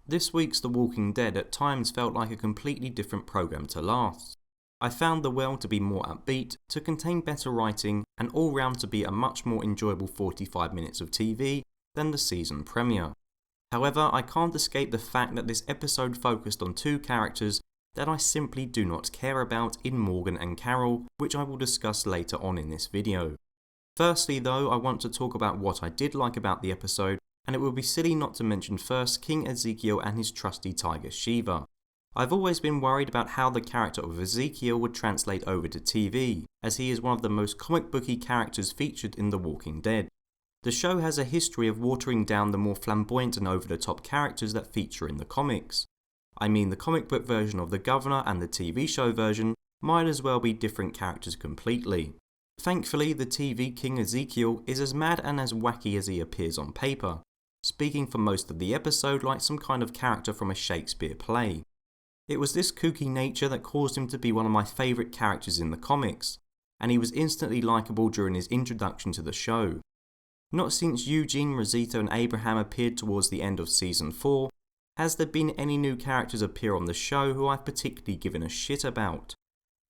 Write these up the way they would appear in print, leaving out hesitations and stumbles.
This week's The Walking Dead at times felt like a completely different program to last. I found The Well to be more upbeat, to contain better writing, and all round to be a much more enjoyable 45 minutes of TV than the season premiere. However, I can't escape the fact that this episode focused on two characters that I simply do not care about in Morgan and Carol, which I will discuss later on in this video. Firstly though, I want to talk about what I did like about the episode, and it would be silly not to mention first King Ezekiel and his trusty tiger Shiva. I've always been worried about how the character of Ezekiel would translate over to TV, as he is one of the most comic booky characters featured in The Walking Dead. The show has a history of watering down the more flamboyant and over-the-top characters that feature in the comics. I mean, the comic book version of the Governor and the TV show version might as well be different characters completely. Thankfully, the TV King Ezekiel is as mad and as wacky as he appears on paper, speaking for most of the episode like some kind of character from a Shakespeare play. It was this kooky nature that caused him to be one of my favourite characters in the comics, and he was instantly likeable during his introduction to the show. Not since Eugene, Rosita and Abraham appeared towards the end of Season 4, has there been any new characters appear on the show who I've particularly given a shit about.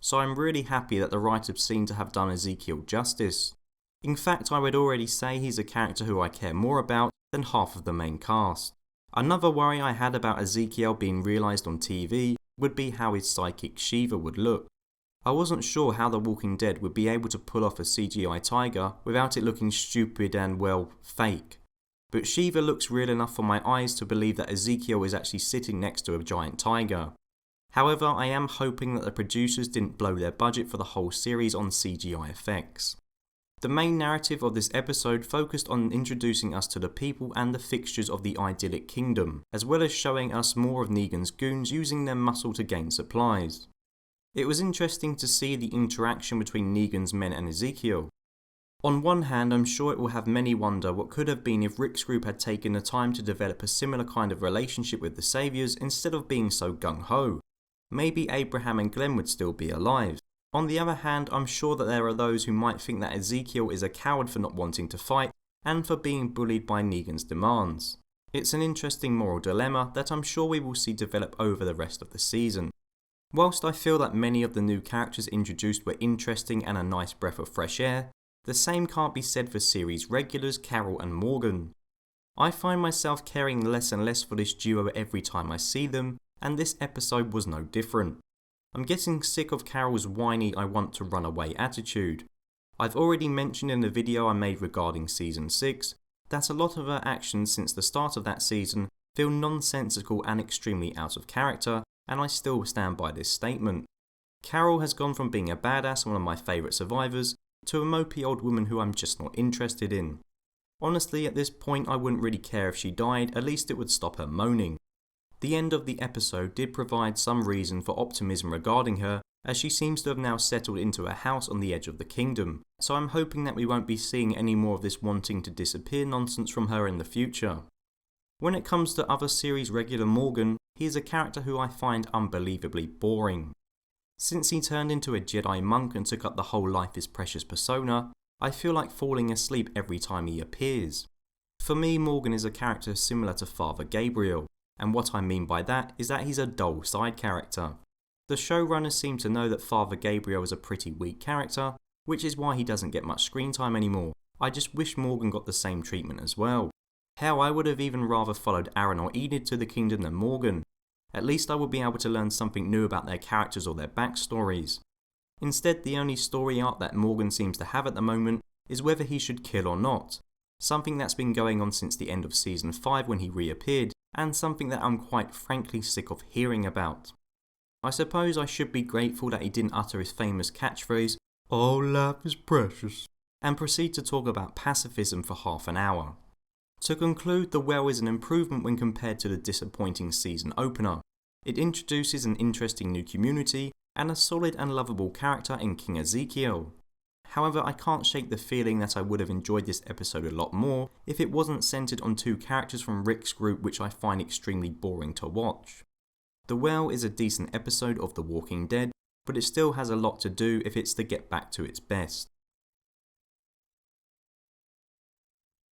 So I'm really happy that the writers seem to have done Ezekiel justice. In fact, I would already say he's a character who I care more about than half of the main cast. Another worry I had about Ezekiel being realised on TV would be how his sidekick Shiva would look. I wasn't sure how The Walking Dead would be able to pull off a CGI tiger without it looking stupid and, well, fake. But Shiva looks real enough for my eyes to believe that Ezekiel is actually sitting next to a giant tiger. However, I am hoping that the producers didn't blow their budget for the whole series on CGI effects. The main narrative of this episode focused on introducing us to the people and the fixtures of the idyllic kingdom, as well as showing us more of Negan's goons using their muscle to gain supplies. It was interesting to see the interaction between Negan's men and Ezekiel. On one hand, I'm sure it will have many wonder what could have been if Rick's group had taken the time to develop a similar kind of relationship with the Saviours instead of being so gung-ho. Maybe Abraham and Glenn would still be alive. On the other hand, I'm sure that there are those who might think that Ezekiel is a coward for not wanting to fight and for being bullied by Negan's demands. It's an interesting moral dilemma that I'm sure we will see develop over the rest of the season. Whilst I feel that many of the new characters introduced were interesting and a nice breath of fresh air, the same can't be said for series regulars Carol and Morgan. I find myself caring less and less for this duo every time I see them, and this episode was no different. I'm getting sick of Carol's whiny I want to run away attitude. I've already mentioned in the video I made regarding Season 6 that a lot of her actions since the start of that season feel nonsensical and extremely out of character, and I still stand by this statement. Carol has gone from being a badass and one of my favourite survivors to a mopey old woman who I'm just not interested in. Honestly, at this point I wouldn't really care if she died, at least it would stop her moaning. The end of the episode did provide some reason for optimism regarding her, as she seems to have now settled into a house on the edge of the kingdom, so I'm hoping that we won't be seeing any more of this wanting to disappear nonsense from her in the future. When it comes to other series regular Morgan, he is a character who I find unbelievably boring. Since he turned into a Jedi monk and took up the whole life is precious persona, I feel like falling asleep every time he appears. For me, Morgan is a character similar to Father Gabriel, and what I mean by that is that he's a dull side character. The showrunners seem to know that Father Gabriel is a pretty weak character, which is why he doesn't get much screen time anymore. I just wish Morgan got the same treatment as well. Hell, I would have even rather followed Aaron or Enid to the kingdom than Morgan. At least I would be able to learn something new about their characters or their backstories. Instead, the only story arc that Morgan seems to have at the moment is whether he should kill or not. Something that's been going on since the end of Season 5 when he reappeared, and something that I'm quite frankly sick of hearing about. I suppose I should be grateful that he didn't utter his famous catchphrase, "Oh, life is precious," and proceed to talk about pacifism for half an hour. To conclude, The Well is an improvement when compared to the disappointing season opener. It introduces an interesting new community and a solid and lovable character in King Ezekiel. However, I can't shake the feeling that I would have enjoyed this episode a lot more if it wasn't centered on two characters from Rick's group which I find extremely boring to watch. The Well is a decent episode of The Walking Dead, but it still has a lot to do if it's to get back to its best.